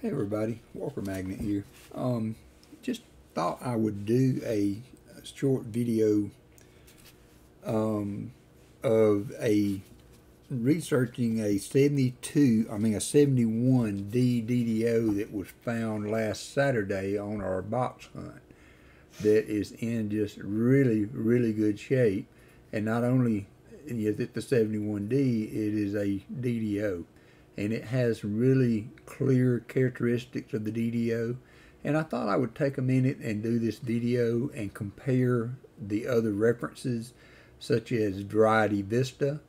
Hey everybody, Walker Magnet here. Just thought I would do a short video of a researching a 71D DDO that was found last Saturday on our box hunt that is in just really good shape. And not only is it the 71D, it is a DDO. And it has really clear characteristics of the DDO. And I thought I would take a minute and do this video and compare the other references such as Variety Vista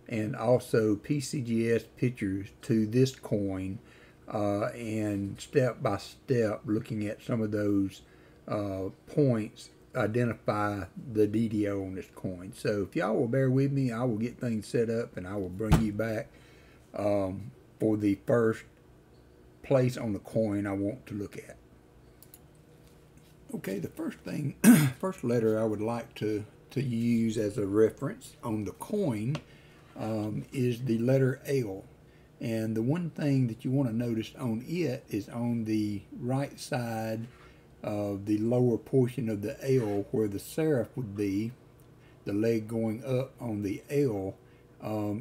and also PCGS pictures to this coin, and step by step looking at some of those points identify the DDO on this coin. So if y'all will bear with me, I will get things set up and I will bring you back for the first place on the coin I want to look at. Okay, the first thing, first letter I would like to use as a reference on the coin is the letter L. And the one thing that you want to notice on it is on the right side of the lower portion of the L where the serif would be, the leg going up on the L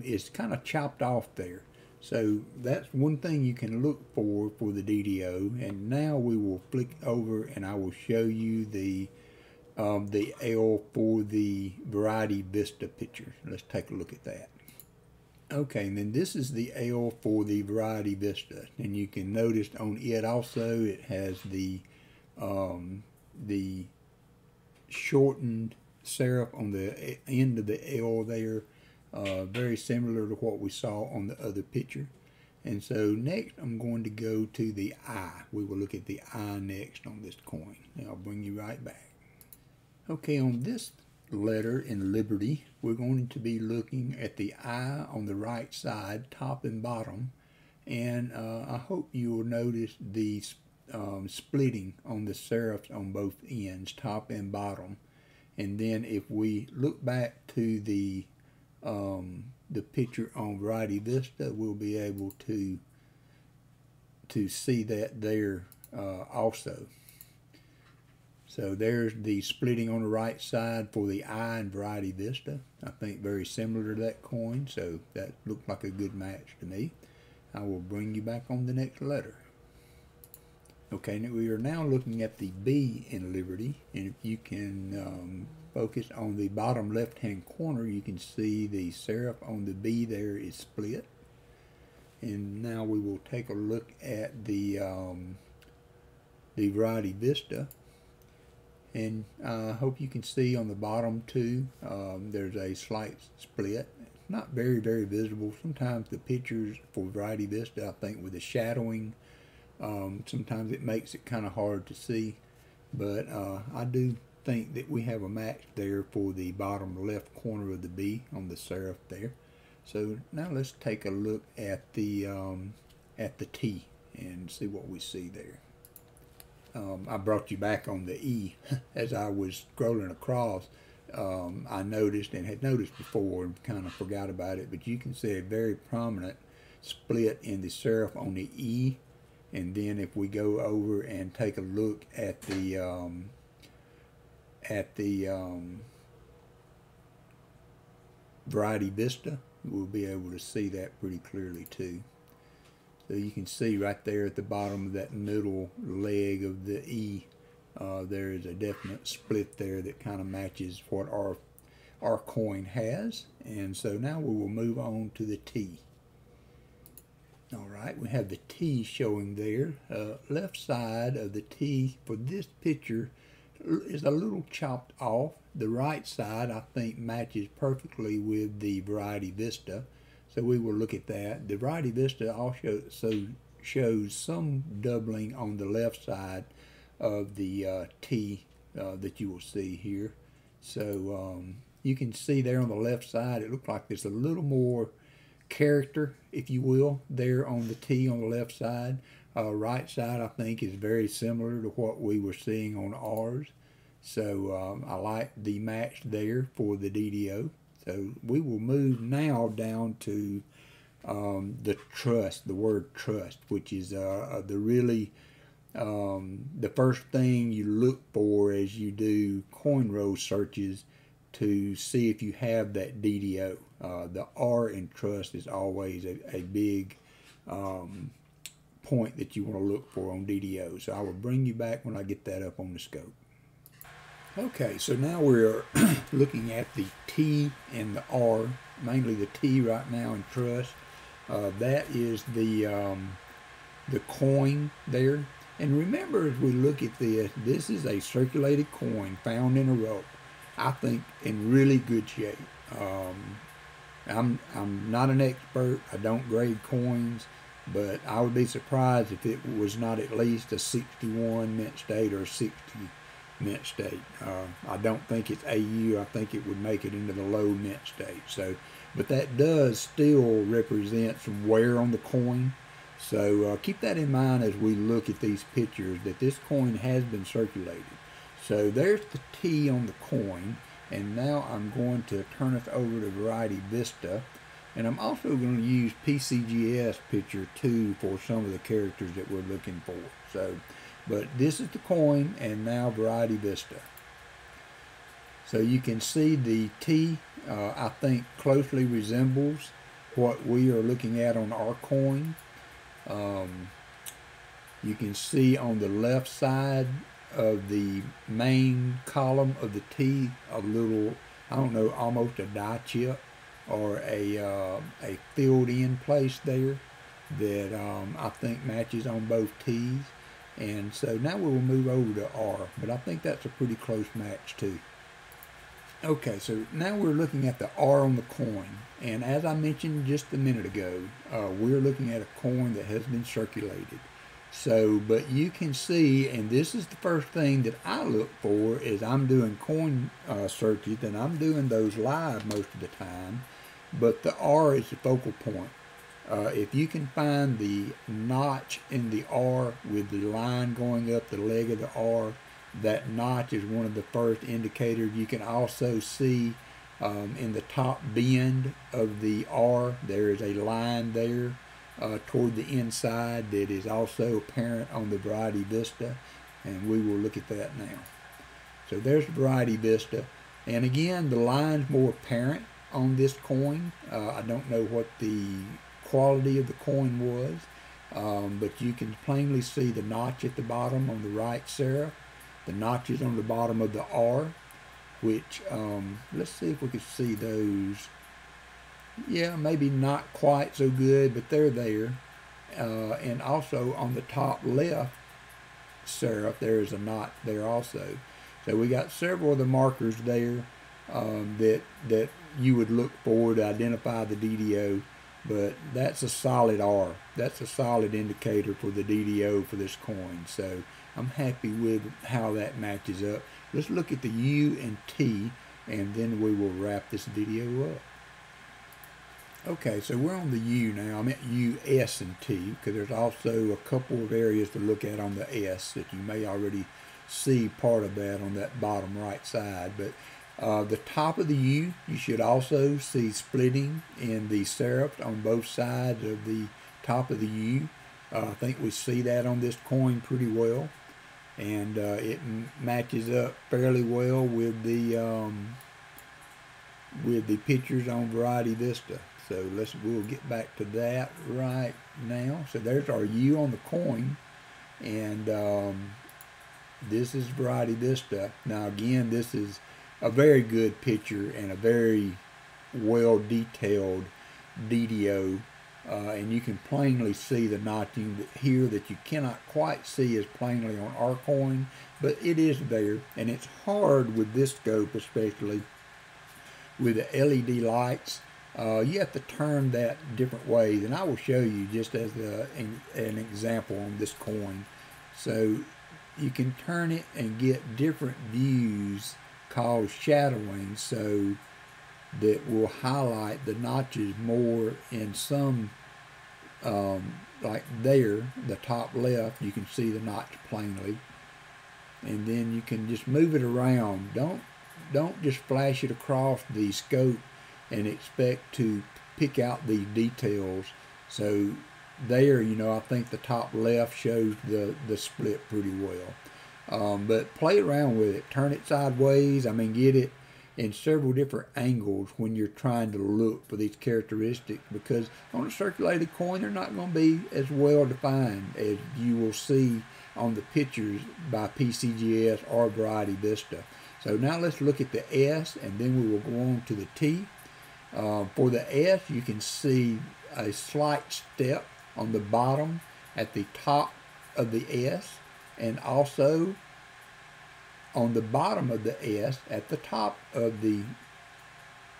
is kind of chopped off there. So that's one thing you can look for the DDO. And now we will flick over and I will show you the L for the Variety Vista picture. Let's take a look at that. Okay, and then this is the L for the Variety Vista, and you can notice on it also it has the shortened serif on the end of the L there. Very similar to what we saw on the other picture. And so next I'm going to go to the I. We will look at the I next on this coin. And I'll bring you right back. Okay, on this letter in Liberty, we're going to be looking at the I on the right side, top and bottom. And I hope you will notice the splitting on the serifs on both ends, top and bottom. And then if we look back to the picture on Variety Vista, we'll be able to see that there also. So there's the splitting on the right side for the I in Variety Vista. I think very similar to that coin, so that looked like a good match to me. I will bring you back on the next letter. Okay, now we are now looking at the B in Liberty, and if you can focus on the bottom left hand corner, you can see the serif on the B there is split. And now we will take a look at the Variety Vista, and I hope you can see on the bottom too there's a slight split. It's not very visible. Sometimes the pictures for Variety Vista, I think with the shadowing, sometimes it makes it kind of hard to see, but I do think that we have a match there for the bottom left corner of the B on the serif there. So now let's take a look at the T and see what we see there. I brought you back on the E. As I was scrolling across, I noticed and had noticed before and kind of forgot about it, but you can see a very prominent split in the serif on the E. And then if we go over and take a look at the Variety Vista, we'll be able to see that pretty clearly too. So you can see right there at the bottom of that middle leg of the E, there is a definite split there that kind of matches what our coin has. And so now we will move on to the T. Alright, we have the T showing there. Left side of the T for this picture is a little chopped off. The right side I think matches perfectly with the Variety Vista, so we will look at that. The Variety Vista also shows some doubling on the left side of the T that you will see here. So you can see there on the left side it looks like there's a little more character, if you will, there on the T on the left side. Right side I think is very similar to what we were seeing on ours. So I like the match there for the DDO. So we will move now down to the trust, the word trust, which is the first thing you look for as you do coin roll searches to see if you have that DDO. The R in trust is always a big point that you want to look for on DDO. So I will bring you back when I get that up on the scope. Okay, so now we're looking at the T and the R, mainly the T right now in trust. That is the coin there. And remember, as we look at this, this is a circulated coin found in a roll. I think in really good shape. I'm not an expert. I don't grade coins, but I would be surprised if it was not at least a 61 mint state or a 60 mint state. I don't think it's AU. I think it would make it into the low mint state. So, but that does still represent some wear on the coin. So keep that in mind as we look at these pictures, that this coin has been circulated. So there's the T on the coin, and now I'm going to turn us over to Variety Vista, and I'm also going to use PCGS Picture 2 for some of the characters that we're looking for. So, but this is the coin, and now Variety Vista. So you can see the T, I think, closely resembles what we are looking at on our coin. You can see on the left side of the main column of the T a little, I don't know, almost a die chip or a filled in place there that I think matches on both T's. And so now we will move over to R, but I think that's a pretty close match too. Okay, so now we're looking at the R on the coin, and as I mentioned just a minute ago, we're looking at a coin that has been circulated. So, but you can see, and this is the first thing that I look for is I'm doing coin searches, and I'm doing those live most of the time, but the R is the focal point. If you can find the notch in the R with the line going up the leg of the R, that notch is one of the first indicators. You can also see in the top bend of the R, there is a line there toward the inside that is also apparent on the Variety Vista, and we will look at that now. So there's Variety Vista, and again, the line's more apparent on this coin. I don't know what the quality of the coin was, but you can plainly see the notch at the bottom on the right serif. The notches on the bottom of the R, which, let's see if we can see those. Yeah, maybe not quite so good, but they're there. And also on the top left serif, there is a knot there also. So we got several of the markers there that you would look for to identify the DDO, but that's a solid R. That's a solid indicator for the DDO for this coin. So I'm happy with how that matches up. Let's look at the U and T, and then we will wrap this video up. Okay, so we're on the U now. I'm at U, S, and T, because there's also a couple of areas to look at on the S that you may already see part of that on that bottom right side. But the top of the U, you should also see splitting in the serifs on both sides of the top of the U. I think we see that on this coin pretty well, and it matches up fairly well with the pictures on Variety Vista. So we'll get back to that right now. So there's our U on the coin, and this is Variety Vista. Now again, this is a very good picture and a very well detailed DDO. And you can plainly see the notching here that you cannot quite see as plainly on our coin, but it is there, and it's hard with this scope, especially with the LED lights. You have to turn that different ways, and I will show you just as an example on this coin. So you can turn it and get different views called shadowing, so that will highlight the notches more in some, like there, the top left, you can see the notch plainly, and then you can just move it around. Don't just flash it across the scope and expect to pick out the details. So there, you know, I think the top left shows the split pretty well. But play around with it. Turn it sideways. I mean, get it in several different angles when you're trying to look for these characteristics, because on a circulated coin, they're not going to be as well defined as you will see on the pictures by PCGS or Variety Vista. So now let's look at the S, and then we will go on to the T. For the S, you can see a slight step on the bottom at the top of the S, and also on the bottom of the S at the top of the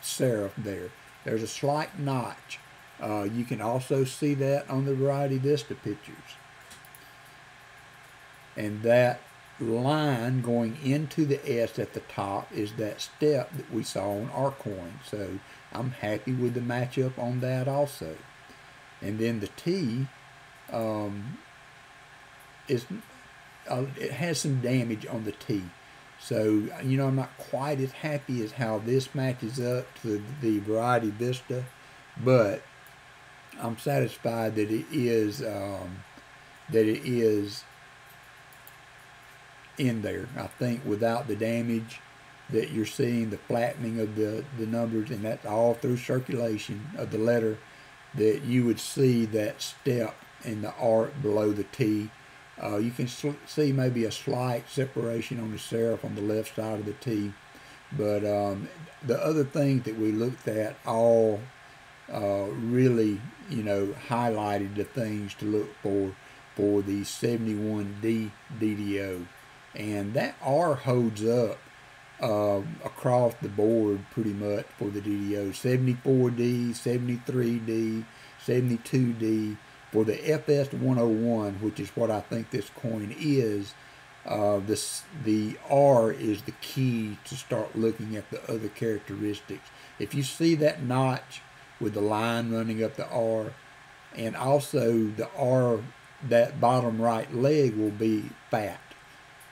serif there. There's a slight notch. You can also see that on the Variety Vista pictures. And that line going into the S at the top is that step that we saw on our coin. So I'm happy with the matchup on that also. And then the T it has some damage on the T. So, you know, I'm not quite as happy as how this matches up to the Variety Vista, but I'm satisfied that it is in there. I think without the damage that you're seeing, the flattening of the numbers, and that's all through circulation of the letter, that you would see that step in the arc below the T. You can see maybe a slight separation on the serif on the left side of the T. But the other things that we looked at all really, you know, highlighted the things to look for the 71D DDO. And that R holds up across the board pretty much for the DDO. 74D, 73D, 72D. For the FS-101, which is what I think this coin is, the R is the key to start looking at the other characteristics. If you see that notch with the line running up the R, and also the R, that bottom right leg will be fat.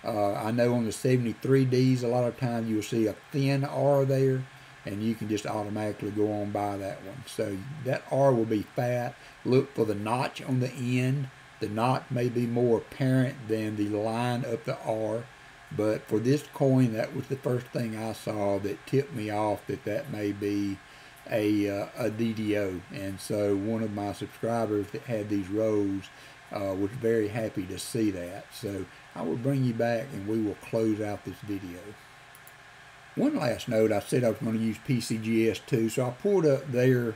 I know on the 73Ds, a lot of times you'll see a thin R there, and you can just automatically go on by that one. So that R will be fat. Look for the notch on the end. The notch may be more apparent than the line up the R, but for this coin, that was the first thing I saw that tipped me off that may be a DDO. And so one of my subscribers that had these rows was very happy to see that. So I will bring you back and we will close out this video. One last note, I said I was going to use PCGS too, so I pulled up their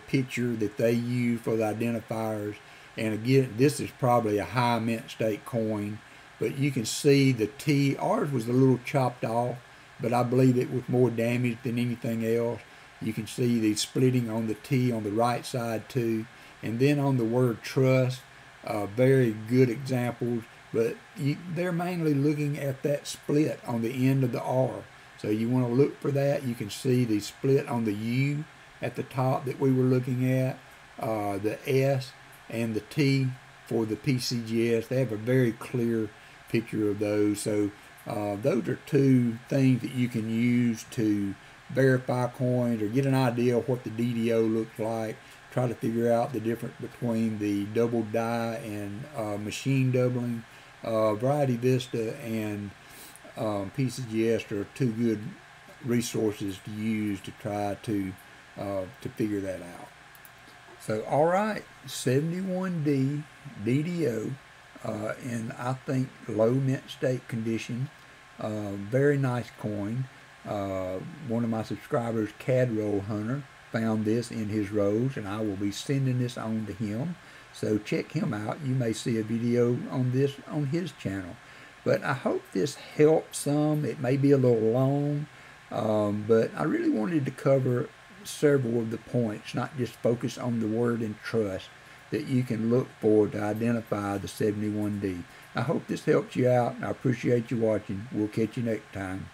picture that they use for the identifiers. And again, this is probably a high mint state coin, but you can see the T. Ours was a little chopped off, but I believe it was more damaged than anything else. You can see the splitting on the T on the right side too. And then on the word trust, very good examples. But they're mainly looking at that split on the end of the R. So you want to look for that. You can see the split on the U at the top that we were looking at, the S and the T for the PCGS. They have a very clear picture of those. So those are two things that you can use to verify coins or get an idea of what the DDO looks like. Try to figure out the difference between the double die and machine doubling. Variety Vista and PCGS are two good resources to use to try to figure that out. So, all right, 71D DDO, and I think low mint state condition. Very nice coin. One of my subscribers, Cadroll Hunter, found this in his rows, and I will be sending this on to him. So check him out. You may see a video on this on his channel. But I hope this helped some. It may be a little long, but I really wanted to cover several of the points, not just focus on the word and trust that you can look for to identify the 71D. I hope this helps you out. I appreciate you watching. We'll catch you next time.